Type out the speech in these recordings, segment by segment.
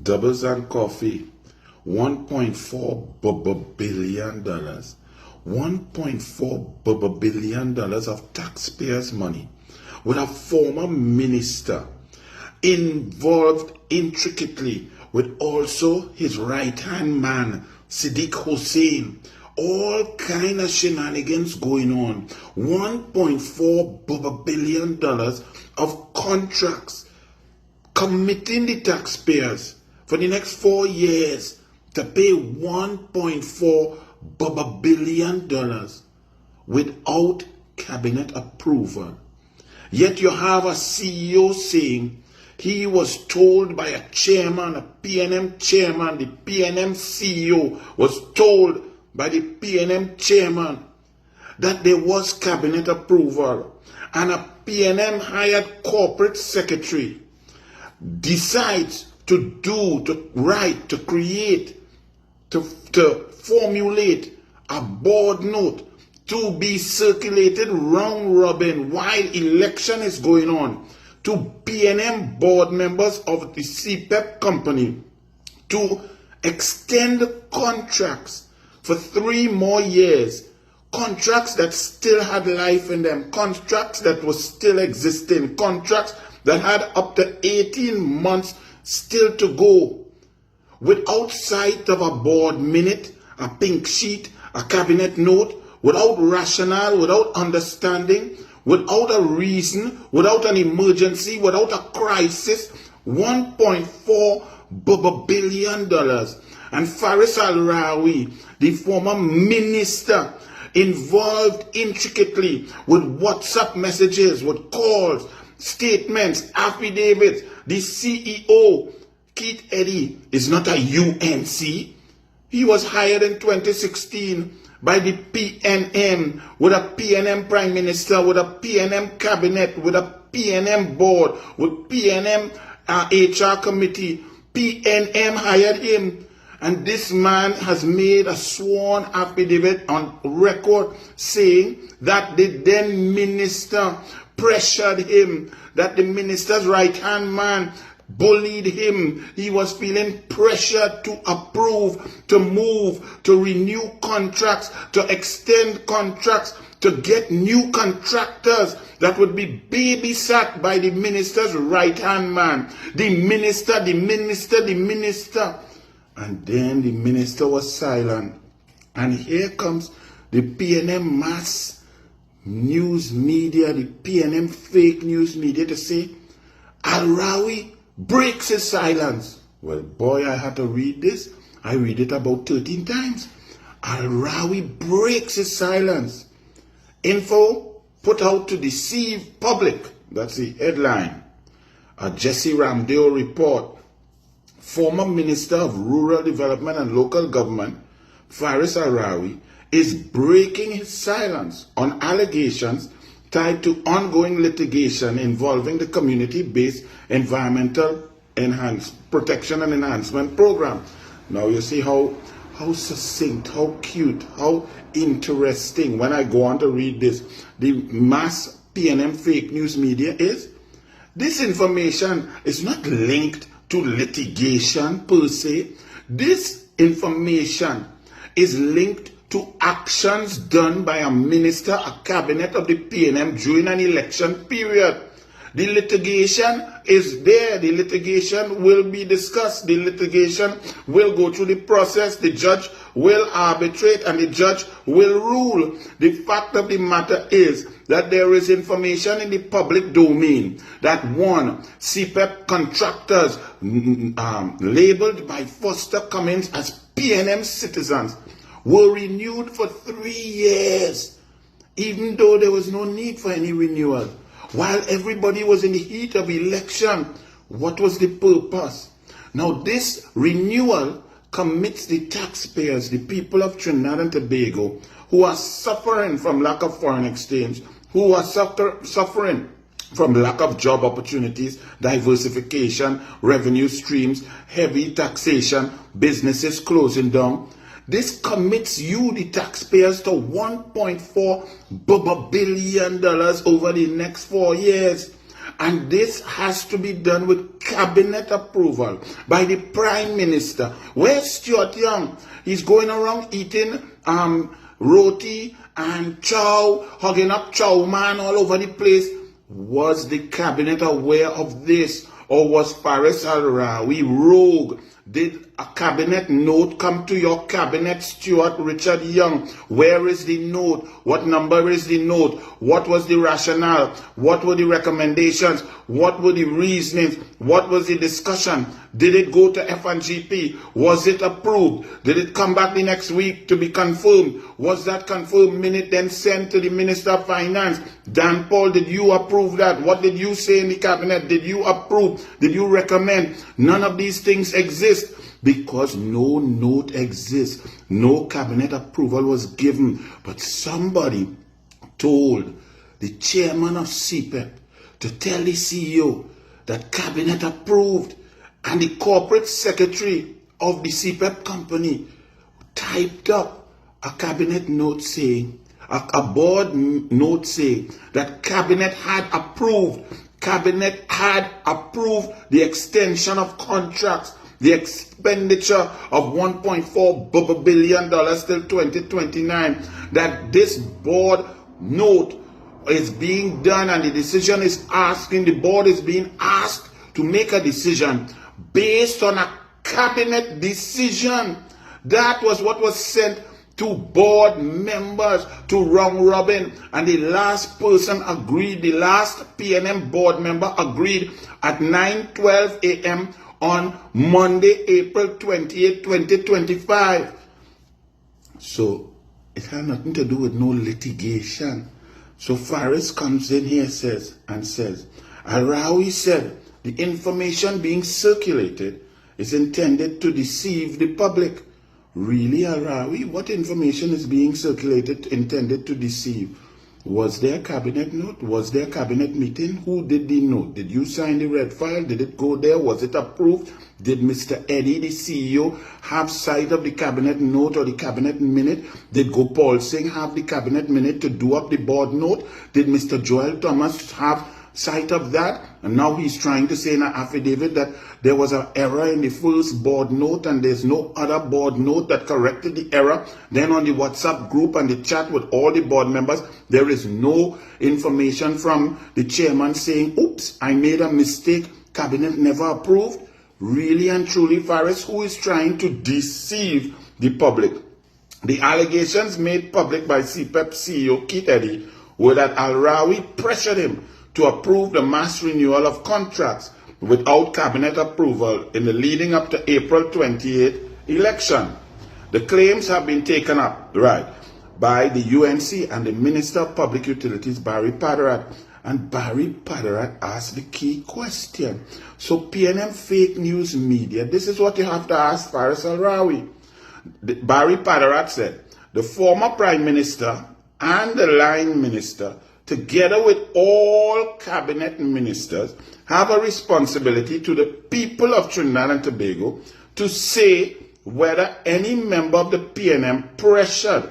Doubles and Coffee, $1.4 billion. $1.4 billion of taxpayers' money with a former minister involved intricately with also his right-hand man, Siddiq Hussain. All kind of shenanigans going on. $1.4 billion of contracts committing the taxpayers for the next 4 years to pay $1.4 billion without cabinet approval. Yet you have a CEO saying he was told by a chairman, a PNM chairman, the PNM CEO was told by the PNM chairman that there was cabinet approval, and a PNM hired corporate secretary decides to write, to create, to formulate a board note to be circulated round robin while election is going on to PNM board members of the CPEP company to extend contracts for 3 more years, contracts that still had life in them, contracts that were still existing, contracts that had up to 18 months still to go, without sight of a board minute, a pink sheet, a cabinet note, without rationale, without understanding, without a reason, without an emergency, without a crisis. $1.4 billion. And Faris Rawi, the former minister, involved intricately with WhatsApp messages, with calls, statements, affidavits. The CEO, Keith Eddy, is not a UNC. He was hired in 2016 by the PNM, with a PNM Prime Minister, with a PNM Cabinet, with a PNM Board, with PNM HR Committee. PNM hired him. And this man has made a sworn affidavit on record saying that the then minister pressured him, that the minister's right-hand man bullied him. He was feeling pressured to approve, to move, to renew contracts, to extend contracts, to get new contractors that would be babysat by the minister's right-hand man. The minister. And then the minister was silent. And here comes the PNM mass news media, the PNM fake news media to say, Rawi breaks his silence. Well, boy, I had to read this. I read it about 13 times. Rawi breaks his silence. Info put out to deceive public. That's the headline. A Jesse Ramdale report. Former Minister of Rural Development and Local Government, Faris Rawi, is breaking his silence on allegations tied to ongoing litigation involving the community-based environmental protection and enhancement program. Now you see how succinct, how cute, how interesting when I go on to read this. The mass PNM fake news media is. This information is not linked to litigation per se. This information is linked to actions done by a minister, a cabinet of the PNM during an election period. The litigation is there. The litigation will be discussed. The litigation will go through the process. The judge will arbitrate and the judge will rule. The fact of the matter is that there is information in the public domain that one, CPEP contractors labeled by Foster Cummins as PNM citizens were renewed for 3 years, even though there was no need for any renewal. While everybody was in the heat of election, what was the purpose? Now this renewal commits the taxpayers, the people of Trinidad and Tobago, who are suffering from lack of foreign exchange, who are suffering from lack of job opportunities, diversification, revenue streams, heavy taxation, businesses closing down. This commits you, the taxpayers, to $1.4 billion over the next 4 years. And this has to be done with cabinet approval by the Prime Minister. Where's Stuart Young? He's going around eating roti and chow, hugging up chow man all over the place. Was the cabinet aware of this? Or was Faris Rawi rogue? Did a cabinet note come to your cabinet, Stuart Richard Young? Where is the note? What number is the note? What was the rationale? What were the recommendations? What were the reasonings? What was the discussion? Did it go to F&GP? Was it approved? Did it come back the next week to be confirmed? Was that confirmed minute then sent to the Minister of Finance? Dan Paul, did you approve that? What did you say in the cabinet? Did you approve? Did you recommend? None of these things exist because no note exists. No cabinet approval was given. But somebody told the chairman of CPEP to tell the CEO that cabinet approved, and the corporate secretary of the CPEP company typed up a cabinet note saying, a board note saying that cabinet had approved the extension of contracts, the expenditure of $1.4 billion till 2029, that this board note is being done and the decision is asking, the board is being asked to make a decision based on a cabinet decision. That was what was sent to board members to round robin, and the last person agreed, the last PNM board member agreed at 9:12 a.m. on Monday, April 28, 2025. So it had nothing to do with no litigation. So Faris comes in here says, Rawi said the information being circulated is intended to deceive the public. Really, Rawi? What information is being circulated intended to deceive? Was there a cabinet note? Was there a cabinet meeting? Who did the note? Did you sign the red file? Did it go there? Was it approved? Did Mr. Eddie, the CEO, have sight of the cabinet note or the cabinet minute? Did Gopal Singh have the cabinet minute to do up the board note? Did Mr. Joel Thomas have sight of that? And now he's trying to say in an affidavit that there was an error in the first board note and there's no other board note that corrected the error. Then on the WhatsApp group and the chat with all the board members, there is no information from the chairman saying, oops, I made a mistake, cabinet never approved. Really and truly, Faris, who is trying to deceive the public? The allegations made public by CPEP CEO Keith Eddy were that Rawi pressured him to approve the mass renewal of contracts without cabinet approval in the leading up to April 28 election. The claims have been taken up, by the UNC and the Minister of Public Utilities, Barry Padarat. And Barry Padarat asked the key question. So PNM fake news media, this is what you have to ask Faris Rawi. Barry Padarat said, the former Prime Minister and the line minister, together with all cabinet ministers, have a responsibility to the people of Trinidad and Tobago to say whether any member of the PNM pressured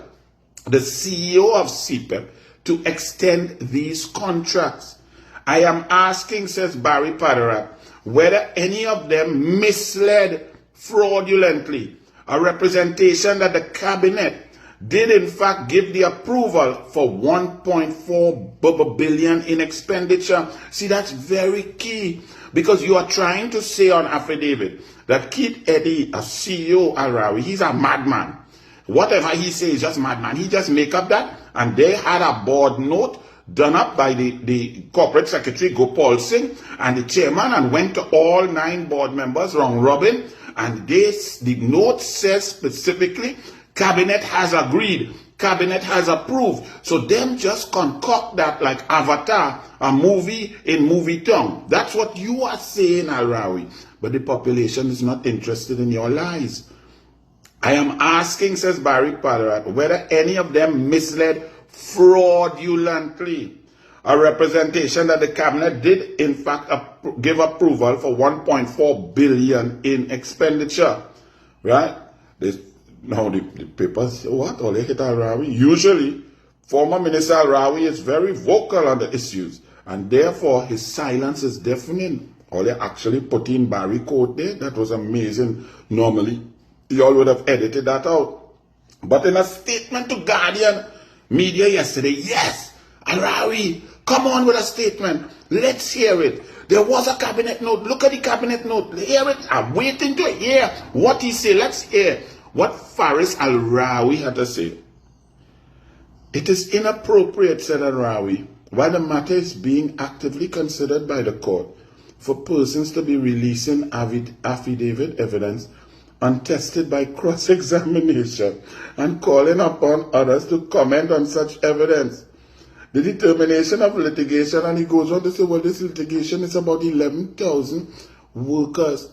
the CEO of CPEP to extend these contracts. I am asking, says Barry Padarat, whether any of them misled fraudulently a representation that the cabinet did in fact give the approval for $1.4 billion in expenditure. See, that's very key, because you are trying to say on affidavit that Keith Eddy, a CEO Rawi, he's a madman. Whatever he says is just madman. He just make up that, and they had a board note done up by the corporate secretary Gopal Singh and the chairman, and went to all 9 board members round robin, and the note says specifically cabinet has agreed, cabinet has approved. So them just concoct that like Avatar, a movie in movie tongue. That's what you are saying, Rawi. But the population is not interested in your lies. I am asking, says Barry Padarat, whether any of them misled fraudulently a representation that the cabinet did in fact give approval for $1.4 billion in expenditure. Right? Now the papers, what? All they hit Rawi. Usually, former Minister Rawi is very vocal on the issues And therefore, his silence is deafening. All they actually put in Barry quote there, that was amazing. Normally, y'all would have edited that out. But in a statement to Guardian media yesterday, yes, Rawi, come on with a statement. Let's hear it. There was a cabinet note. Look at the cabinet note. Hear it. I'm waiting to hear what he said. Let's hear what Faris Rawi had to say. It is inappropriate, said Rawi, while the matter is being actively considered by the court, for persons to be releasing affidavit evidence untested by cross-examination and calling upon others to comment on such evidence. The determination of litigation, and he goes on to say, well, this litigation is about 11,000 workers.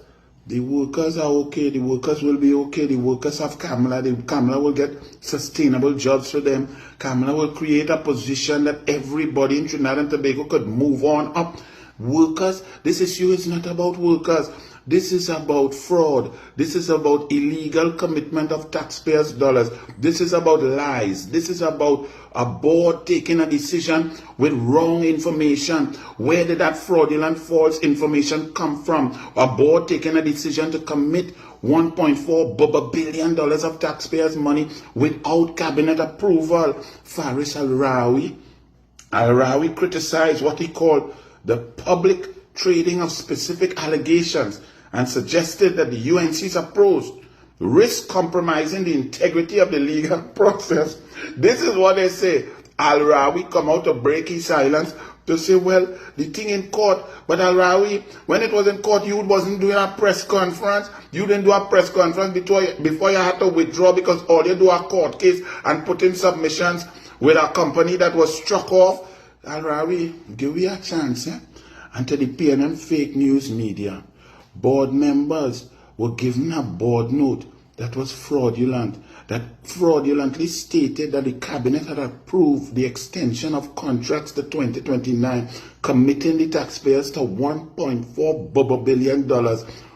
The workers are okay. The workers will be okay. The workers have Kamala. Kamala will get sustainable jobs for them. Kamala will create a position that everybody in Trinidad and Tobago could move on up. Workers, this issue is not about workers. This is about fraud. This is about illegal commitment of taxpayers' dollars. This is about lies. This is about a board taking a decision with wrong information. Where did that fraudulent false information come from? A board taking a decision to commit $1.4 billion of taxpayers' money without cabinet approval. Faris Rawi criticized what he called the public trading of specific allegations and suggested that the UNC's approach risk compromising the integrity of the legal process. This is what they say. Rawi come out to break his silence to say, well, the thing in court, but Rawi, when it was in court, you wasn't doing a press conference. You didn't do a press conference before you had to withdraw because all you do a court case and put in submissions with a company that was struck off. Rawi, give me a chance, And to the PNM fake news media, board members were given a board note that was fraudulent, that fraudulently stated that the cabinet had approved the extension of contracts to 2029, committing the taxpayers to $1.4 billion.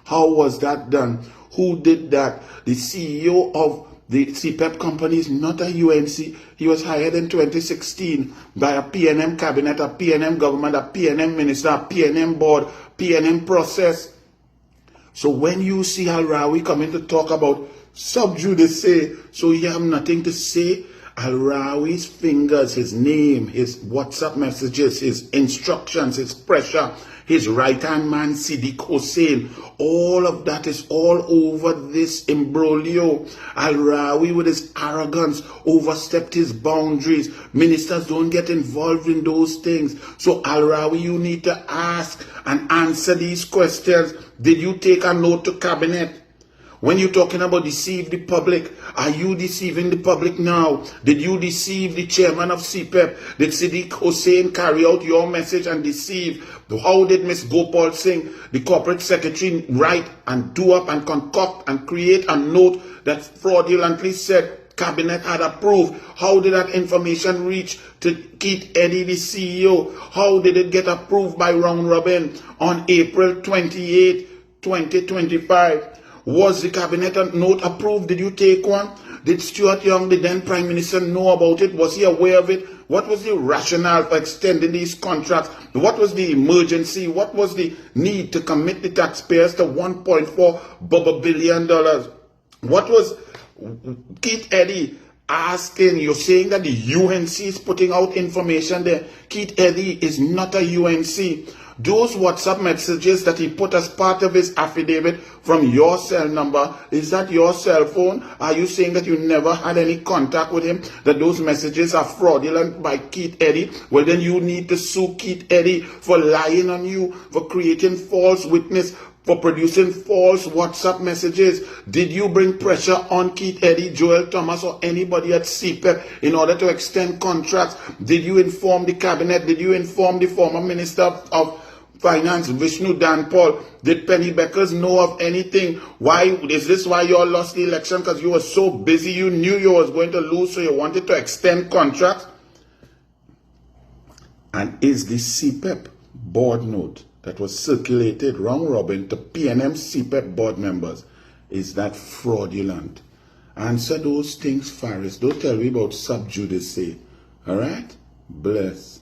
How was that done? Who did that? The CEO of the CPEP company is not a UNC. He was hired in 2016 by a PNM cabinet, a PNM government, a PNM minister, a PNM board, PNM process. So when you see Rawi coming to talk about sub judice, so you have nothing to say, Rawi's fingers, his name, his WhatsApp messages, his instructions, his pressure, his right-hand man, Siddiq Hussain, all of that is all over this imbroglio. Rawi, with his arrogance, overstepped his boundaries. Ministers don't get involved in those things. So Rawi, you need to ask and answer these questions. Did you take a note to cabinet? When you're talking about deceive the public, are you deceiving the public now? Did you deceive the chairman of CPEP? Did Siddiq Hussain carry out your message and deceive? How did Ms. Gopal Singh, the corporate secretary, write and do up and concoct and create a note that fraudulently said cabinet had approved? How did that information reach to Keith Eddy, the CEO? How did it get approved by round robin on April 28, 2025? Was the cabinet note approved? Did you take one? Did Stuart Young, the then Prime Minister, know about it? Was he aware of it? What was the rationale for extending these contracts? What was the emergency? What was the need to commit the taxpayers to $1.4 billion? What was Keith Eddy asking? You're saying that the UNC is putting out information there. Keith Eddy is not a UNC. Those WhatsApp messages that he put as part of his affidavit from your cell number, is that your cell phone? Are you saying that you never had any contact with him? That those messages are fraudulent by Keith Eddy? Well, then you need to sue Keith Eddy for lying on you, for creating false witness, for producing false WhatsApp messages. Did you bring pressure on Keith Eddy, Joel Thomas, or anybody at CPEP in order to extend contracts? Did you inform the cabinet? Did you inform the former Minister of Finance, Vishnu Danpal? Did Penny Beckers know of anything? Why is this why you all lost the election? Because you were so busy, you knew you was going to lose, so you wanted to extend contracts? And is the CPEP board note that was circulated round robin to PNM CPEP board members, is that fraudulent? Answer those things, Faris. Don't tell me about sub judice. All right? Bless.